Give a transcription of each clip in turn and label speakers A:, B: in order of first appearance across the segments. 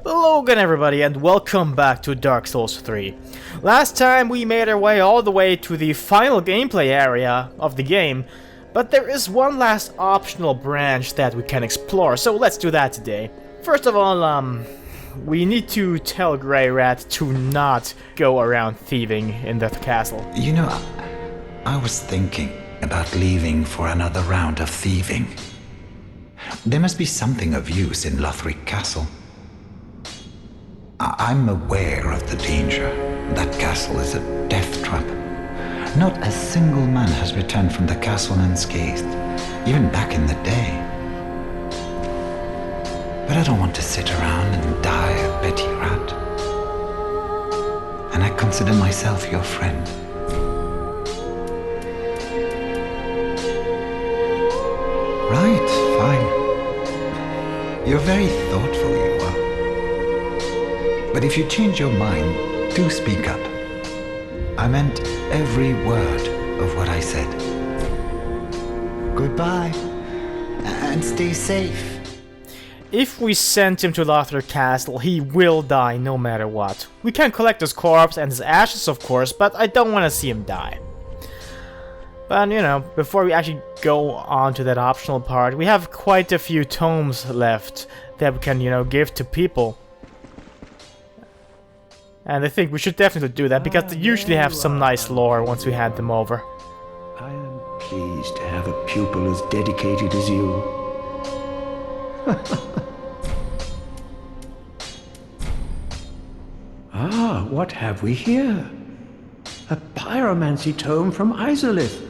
A: Hello again everybody and welcome back to Dark Souls 3. Last time we made our way all the way to the final gameplay area of the game, but there is one last optional branch that we can explore, so let's do that today. First of all, we need to tell Greirat to not go around thieving in the castle.
B: You know, I was thinking about leaving for another round of thieving. There must be something of use in Lothric Castle. I'm aware of the danger. That castle is a death trap. Not a single man has returned from the castle unscathed, even back in the day. But I don't want to sit around and die a petty rat. And I consider myself your friend. Right, fine. You're very thoughtful, you are. But if you change your mind, do speak up. I meant every word of what I said. Goodbye, and stay safe.
A: If we send him to Lothric Castle, he will die no matter what. We can collect his corpse and his ashes, of course, but I don't want to see him die. But, you know, before we actually go on to that optional part, we have quite a few tomes left that we can, you know, give to people. And I think we should definitely do that, because they usually have some nice lore once we hand them over.
C: I am pleased to have a pupil as dedicated as you. Ah, what have we here? A pyromancy tome from Izalith.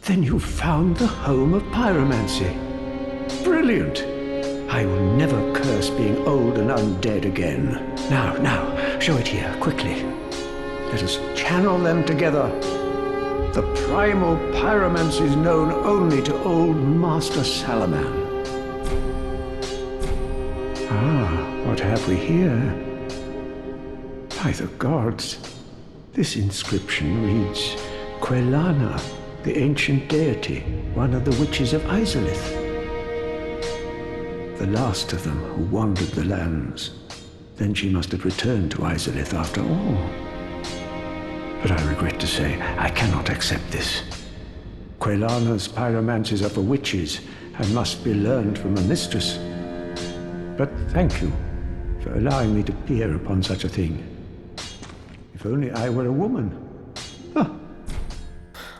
C: Then you found the home of pyromancy. Brilliant! I will never curse being old and undead again. Now, show it here, quickly. Let us channel them together. The primal pyromancy is known only to old Master Salaman. Ah, what have we here? By the gods, this inscription reads, Quelana, the ancient deity, one of the witches of Izalith. The last of them who wandered the lands. Then she must have returned to Izalith after all. But I regret to say, I cannot accept this. Quelana's pyromancies are for witches and must be learned from a mistress. But thank you for allowing me to peer upon such a thing. If only I were a woman. Huh.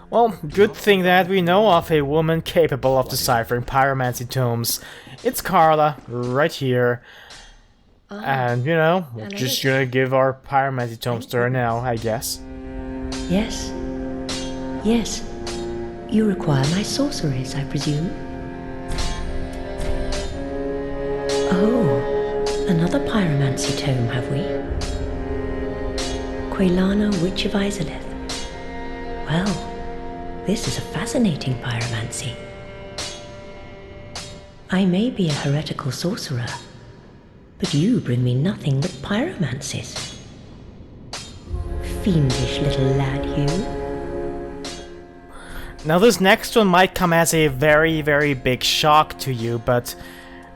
A: Well, good thing that we know of a woman capable of deciphering pyromancy tomes. It's Carla, right here. And, you know, we're just gonna give our pyromancy tomes to her now, I guess.
D: Yes. Yes. You require my sorceries, I presume? Oh, another pyromancy tome, have we? Quelana, Witch of Izalith. Well, this is a fascinating pyromancy. I may be a heretical sorcerer, but you bring me nothing but pyromancies. Fiendish little lad, you.
A: Now this next one might come as a very, very big shock to you, but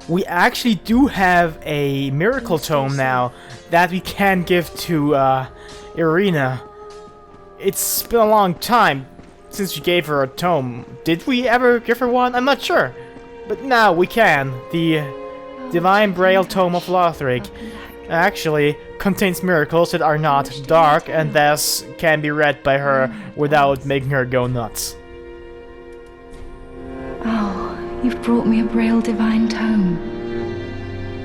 A: we actually do have a miracle tome now that we can give to Irina. It's been a long time since we gave her a tome. Did we ever give her one? I'm not sure. But now we can. The Divine Braille Tome of Lothric actually contains miracles that are not dark and thus can be read by her without making her go nuts.
E: Oh, you've brought me a Braille Divine Tome.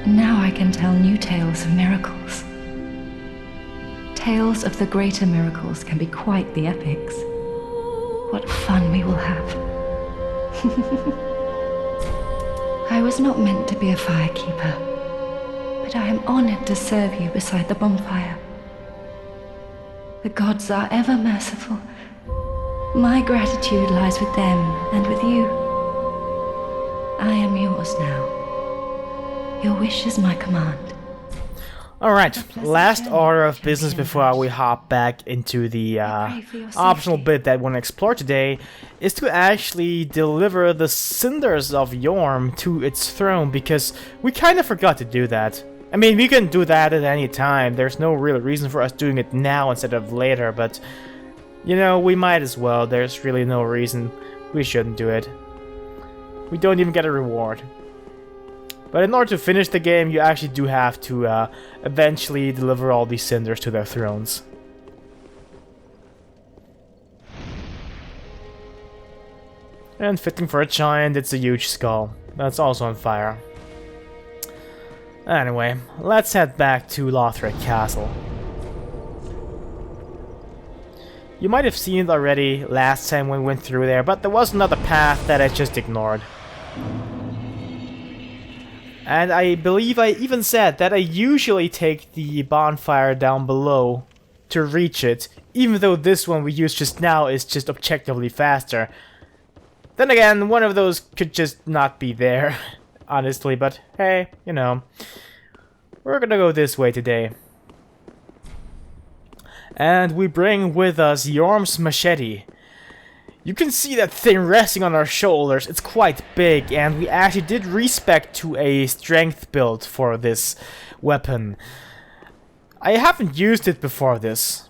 E: Now I can tell new tales of miracles. Tales of the greater miracles can be quite the epics. What fun we will have. I was not meant to be a firekeeper, but I am honored to serve you beside the bonfire. The gods are ever merciful. My gratitude lies with them and with you. I am yours now. Your wish is my command.
A: Alright, last order of business before we hop back into the optional bit that we want to explore today is to actually deliver the cinders of Yorm to its throne, because we kind of forgot to do that. I mean, we can do that at any time. There's no real reason for us doing it now instead of later, but you know, we might as well. There's really no reason we shouldn't do it. We don't even get a reward. But in order to finish the game, you actually do have to eventually deliver all these cinders to their thrones. And fitting for a giant, it's a huge skull. That's also on fire. Anyway, let's head back to Lothric Castle. You might have seen it already last time when we went through there, but there was another path that I just ignored. And I believe I even said that I usually take the bonfire down below to reach it, even though this one we used just now is just objectively faster. Then again, one of those could just not be there, honestly, but hey, you know. We're gonna go this way today. And we bring with us Yorm's machete. You can see that thing resting on our shoulders. It's quite big, and we actually did respec to a strength build for this weapon. I haven't used it before this,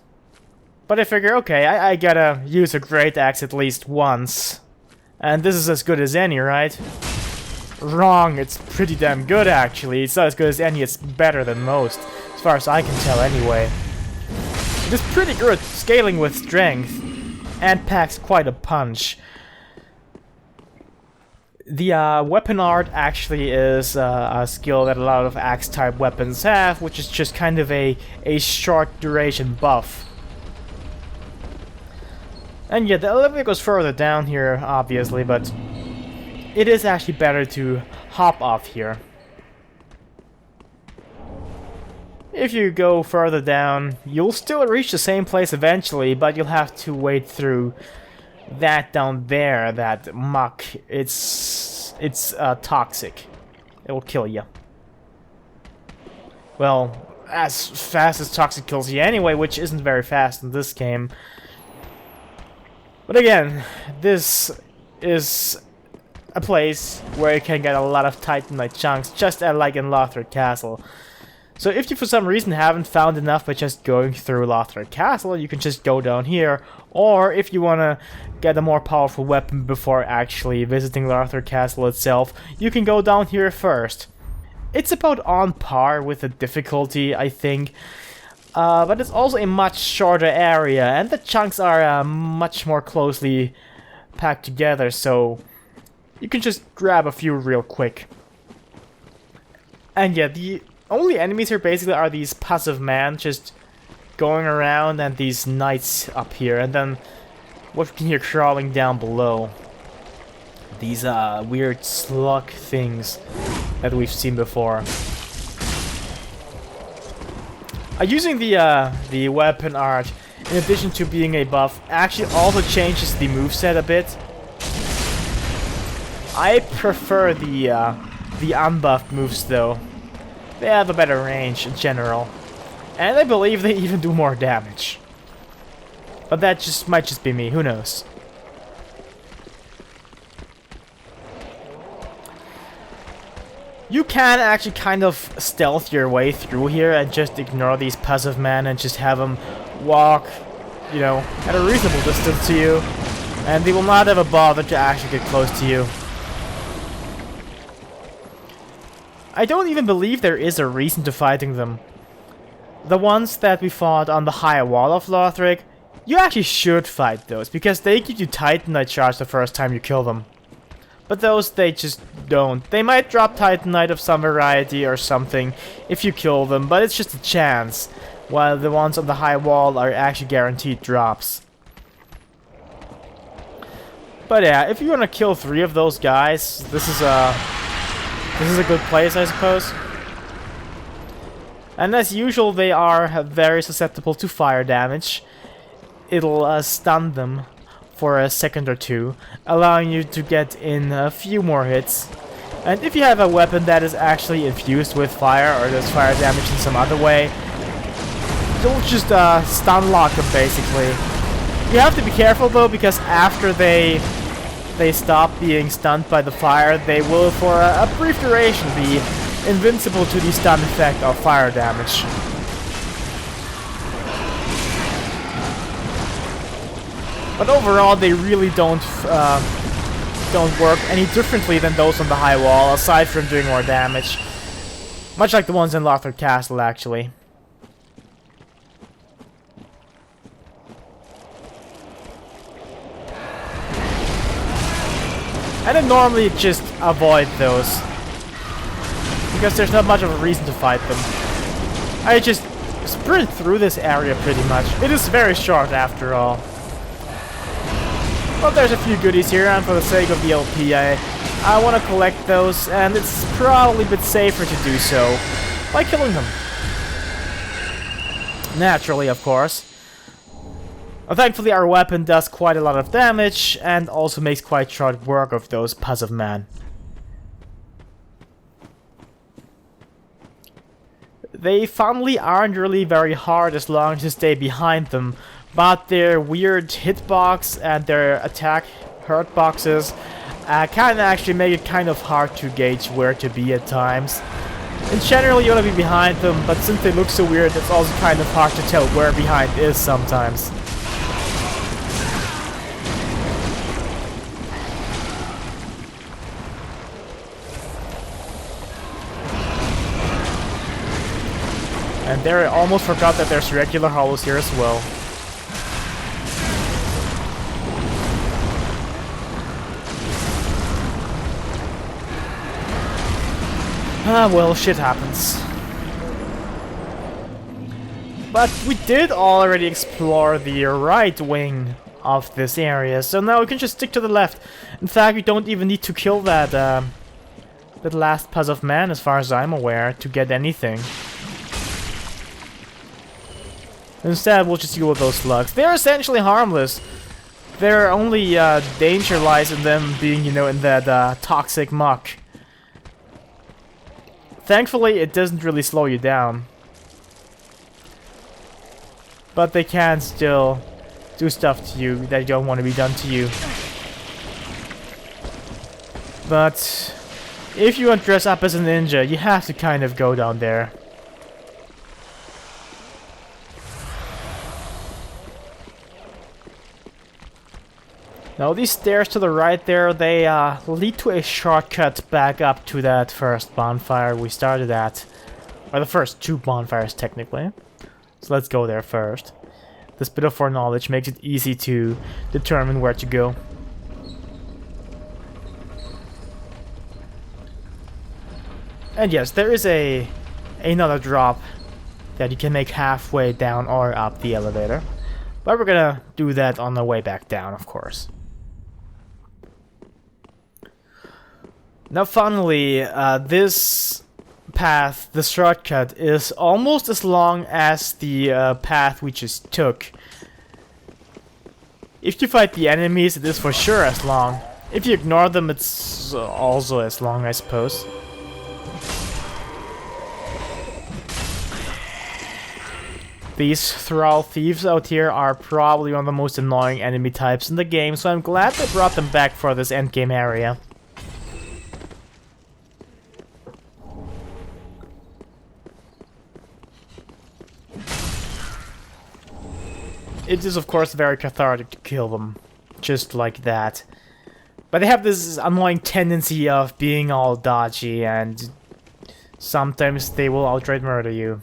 A: but I figure, okay, I gotta use a great axe at least once. And this is as good as any, right? Wrong, it's pretty damn good actually. It's not as good as any, it's better than most, as far as I can tell anyway. It is pretty good scaling with strength, and packs quite a punch. The weapon art actually is a skill that a lot of axe type weapons have, which is just kind of a short duration buff. And yeah, the elevator goes further down here, obviously, but it is actually better to hop off here. If you go further down, you'll still reach the same place eventually, but you'll have to wade through that down there, that muck. It's toxic. It will kill you. Well, as fast as toxic kills you anyway, which isn't very fast in this game. But again, this is a place where you can get a lot of Titanite chunks, just like in Lothric Castle. So if you for some reason haven't found enough by just going through Lothric Castle, you can just go down here. Or if you want to get a more powerful weapon before actually visiting Lothric Castle itself, you can go down here first. It's about on par with the difficulty, I think. But it's also a much shorter area, and the chunks are much more closely packed together, so you can just grab a few real quick. And yeah, the only enemies here basically are these passive men just going around, and these knights up here, and then what you can hear crawling down below. These weird slug things that we've seen before. Using the weapon art, in addition to being a buff, actually also changes the moveset a bit. I prefer the unbuffed moves though. They have a better range in general, and I believe they even do more damage. But that might just be me. Who knows? You can actually kind of stealth your way through here and just ignore these passive men and just have them walk, you know, at a reasonable distance to you, and they will not ever bother to actually get close to you. I don't even believe there is a reason to fighting them. The ones that we fought on the high wall of Lothric, you actually should fight those, because they give you Titanite charge the first time you kill them. But those, they just don't. They might drop Titanite of some variety or something if you kill them, but it's just a chance, while the ones on the high wall are actually guaranteed drops. But yeah, if you want to kill 3 of those guys, this is a good place, I suppose. And as usual, they are very susceptible to fire damage. It'll stun them for a second or two, allowing you to get in a few more hits. And if you have a weapon that is actually infused with fire, or does fire damage in some other way, you'll just stun lock them basically. You have to be careful though, because after they stop being stunned by the fire, they will for a brief duration be invincible to the stun effect of fire damage. But overall, they really don't work any differently than those on the high wall, aside from doing more damage. Much like the ones in Lothar Castle, actually. And then normally just avoid those, because there's not much of a reason to fight them. I just sprint through this area pretty much. It is very short after all. Well, there's a few goodies here, and for the sake of the LP, I want to collect those, and it's probably a bit safer to do so by killing them. Naturally, of course. Thankfully, our weapon does quite a lot of damage, and also makes quite short work of those passive men. They funnily aren't really very hard as long as you stay behind them, but their weird hitbox and their attack hurt boxes can actually make it kind of hard to gauge where to be at times. In general, you want to be behind them, but since they look so weird, it's also kind of hard to tell where behind is sometimes. And there, I almost forgot that there's regular hollows here as well. Ah, well, shit happens. But we did already explore the right wing of this area, so now we can just stick to the left. In fact, we don't even need to kill that, that last puzzle of man, as far as I'm aware, to get anything. Instead, we'll just deal with those slugs. They're essentially harmless. Their only danger lies in them being, you know, in that toxic muck. Thankfully, it doesn't really slow you down. But they can still do stuff to you that you don't want to be done to you. But if you want to dress up as a ninja, you have to kind of go down there. Now these stairs to the right there, they lead to a shortcut back up to that first bonfire we started at. Or the first two bonfires, technically. So let's go there first. This bit of foreknowledge makes it easy to determine where to go. And yes, there is another drop that you can make halfway down or up the elevator. But we're gonna do that on the way back down, of course. Now finally, this path, the shortcut, is almost as long as the path we just took. If you fight the enemies, it is for sure as long. If you ignore them, it's also as long, I suppose. These thrall thieves out here are probably one of the most annoying enemy types in the game, so I'm glad they brought them back for this endgame area. It is of course very cathartic to kill them, just like that. But they have this annoying tendency of being all dodgy, and sometimes they will outright murder you.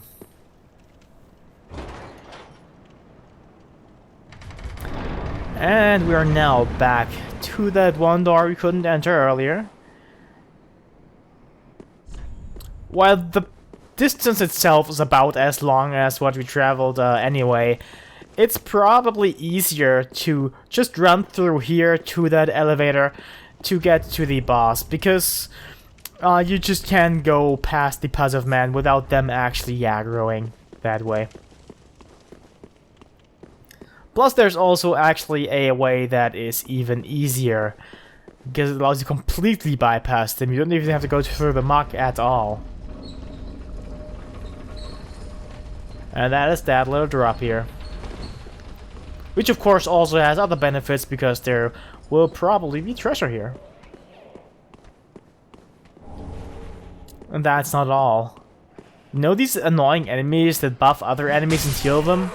A: And we are now back to that one door we couldn't enter earlier. While the distance itself is about as long as what we traveled anyway, it's probably easier to just run through here to that elevator to get to the boss, because you just can't go past the Puzzle Man without them actually aggroing that way. Plus, there's also actually a way that is even easier, because it allows you to completely bypass them. You don't even have to go through the muck at all. And that is that little drop here. Which of course also has other benefits, because there will probably be treasure here. And that's not all. You know these annoying enemies that buff other enemies and heal them?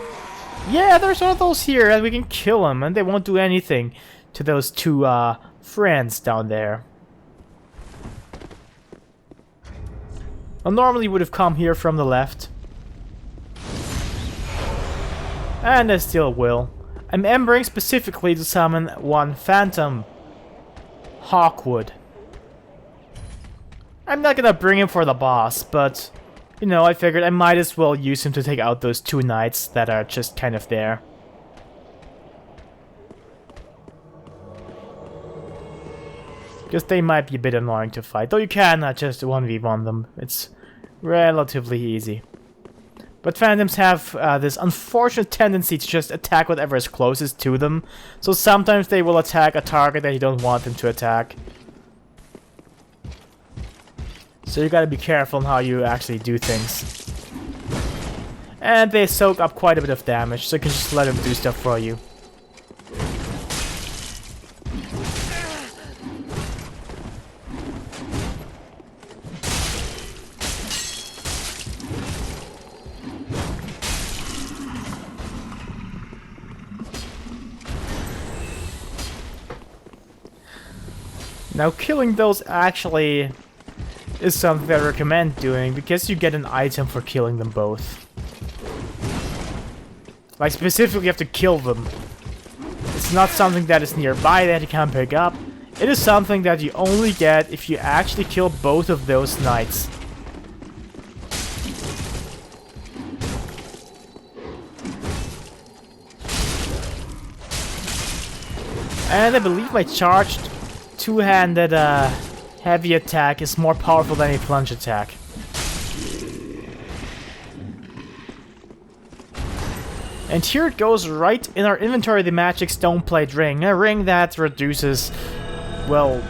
A: Yeah, there's one of those here, and we can kill them, and they won't do anything to those two friends down there. I normally would have come here from the left. And I still will. I'm embering specifically to summon one Phantom Hawkwood. I'm not gonna bring him for the boss, but you know, I figured I might as well use him to take out those two knights that are just kind of there. Because they might be a bit annoying to fight, though you cannot just 1v1 them. It's relatively easy. But Phantoms have this unfortunate tendency to just attack whatever is closest to them. So sometimes they will attack a target that you don't want them to attack. So you gotta be careful on how you actually do things. And they soak up quite a bit of damage, so you can just let them do stuff for you. Now killing those actually is something I recommend doing, because you get an item for killing them both. Like specifically you have to kill them. It's not something that is nearby that you can pick up. It is something that you only get if you actually kill both of those knights. And I believe my charged two-handed heavy attack is more powerful than a plunge attack. And here it goes right in our inventory, the magic stone plate ring. A ring that reduces, well,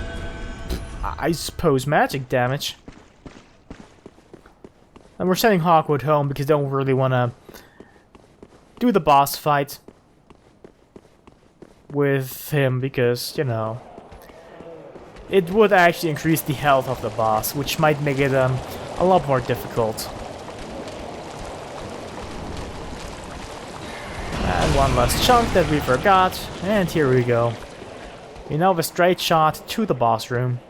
A: I suppose magic damage. And we're sending Hawkwood home because they don't really want to do the boss fight with him, because, you know, it would actually increase the health of the boss, which might make it a lot more difficult. And one last chunk that we forgot, and here we go. We now have a straight shot to the boss room.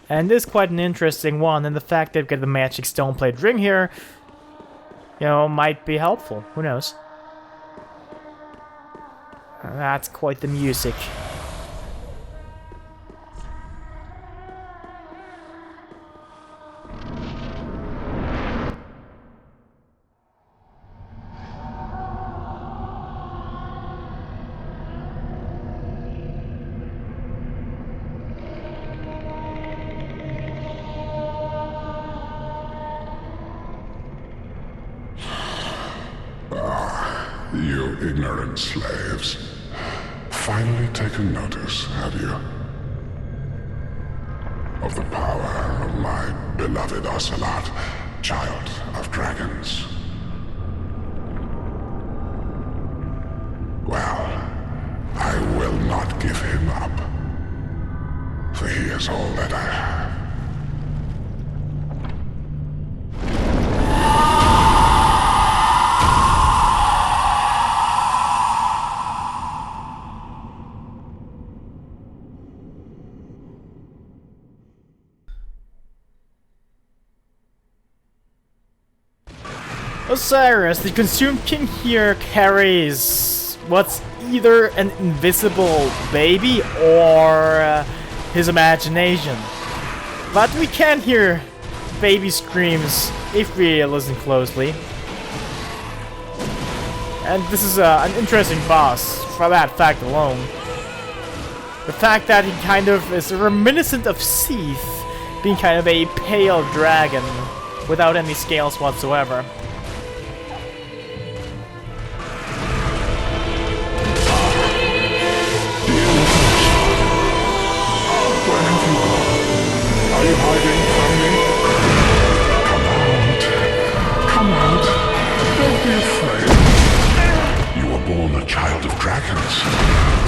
A: And this is quite an interesting one, and the fact that we've got the magic stone plate ring here, you know, might be helpful. Who knows? That's quite the music.
F: You ignorant slaves. Finally taken notice, have you? Of the power of my beloved Ocelot, child of dragons. Well, I will not give him up. For he is all that I have.
A: Oceiros, the consumed king here, carries what's either an invisible baby or his imagination. But we can hear baby screams if we listen closely. And this is an interesting boss for that fact alone. The fact that he kind of is reminiscent of Seath, being kind of a pale dragon without any scales whatsoever.
F: Are you hiding from me? Come out. Don't be afraid. You were born a child of dragons.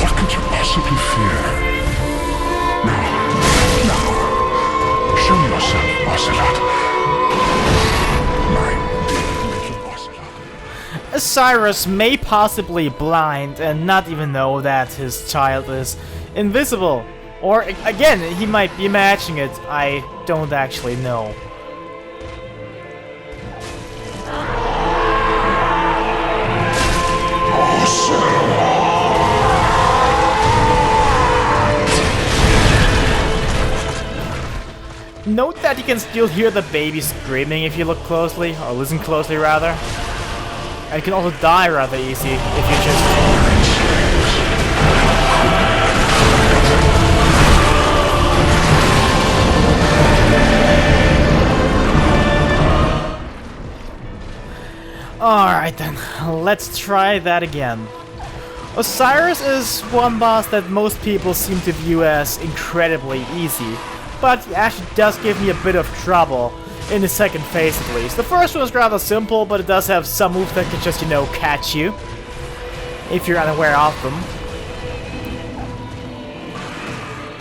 F: What could you possibly fear? Ocelot. My dear little Ocelot.
A: Oceiros may possibly blind and not even know that his child is invisible. Or, again, he might be imagining it. I don't actually know. Note that you can still hear the baby screaming if you look closely, or listen closely rather. And you can also die rather easy if you just... Alright then, let's try that again. Oceiros is one boss that most people seem to view as incredibly easy, but he actually does give me a bit of trouble in the second phase at least. The first one is rather simple, but it does have some moves that can just, you know, catch you, if you're unaware of them.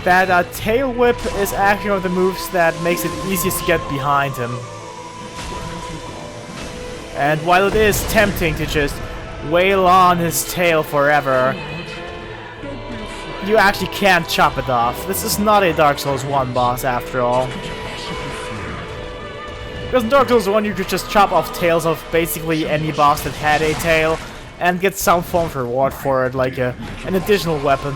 A: That tail whip is actually one of the moves that makes it easiest to get behind him. And while it is tempting to just wail on his tail forever, you actually can't chop it off. This is not a Dark Souls 1 boss after all. Because in Dark Souls 1 you could just chop off tails of basically any boss that had a tail and get some form of reward for it, like an additional weapon.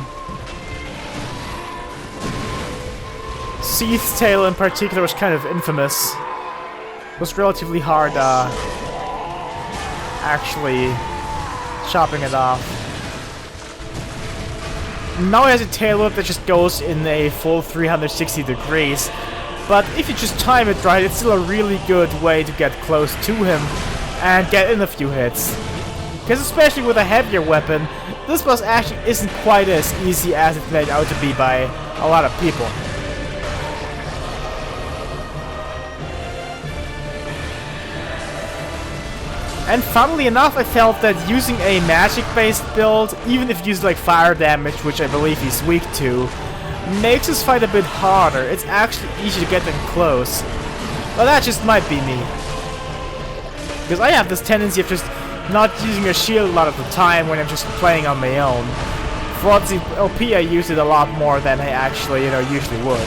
A: Seath's tail in particular was kind of infamous. It was relatively hard actually chopping it off. Now he has a tail whip that just goes in a full 360 degrees, but if you just time it right, it's still a really good way to get close to him and get in a few hits. Because especially with a heavier weapon, this boss actually isn't quite as easy as it's made out to be by a lot of people. And funnily enough, I felt that using a magic-based build, even if you use like fire damage, which I believe he's weak to, makes this fight a bit harder. It's actually easy to get them close. But that just might be me. Because I have this tendency of just not using a shield a lot of the time when I'm just playing on my own. For Odyssey LP, I use it a lot more than I actually, you know, usually would.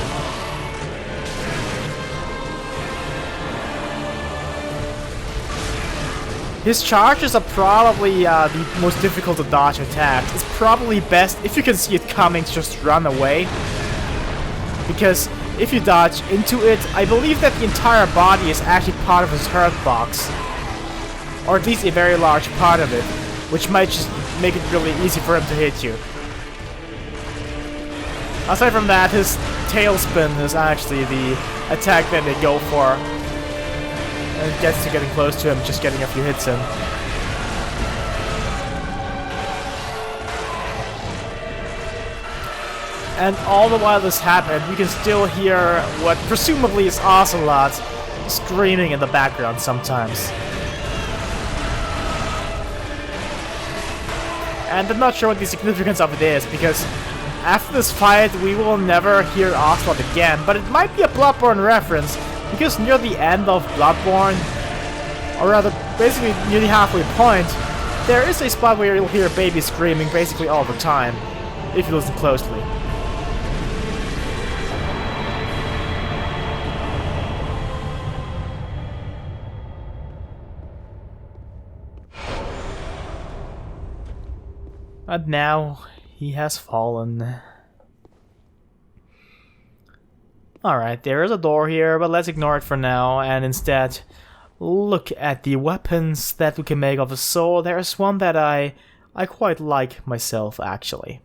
A: His charges are probably the most difficult to dodge attacks. It's probably best, if you can see it coming, to just run away. Because if you dodge into it, I believe that the entire body is actually part of his hurt box. Or at least a very large part of it, which might just make it really easy for him to hit you. Aside from that, his tailspin is actually the attack that they go for. And it gets to getting close to him, just getting a few hits in. And all the while this happened, you can still hear what presumably is Ocelot screaming in the background sometimes. And I'm not sure what the significance of it is, because after this fight we will never hear Ocelot again, but it might be a Bloodborne reference. Because near the end of Bloodborne, or rather, basically near the halfway point, there is a spot where you'll hear a baby screaming basically all the time, if you listen closely. And now, he has fallen. Alright, there is a door here, but let's ignore it for now, and instead look at the weapons that we can make of a sword. There's one that I quite like myself, actually.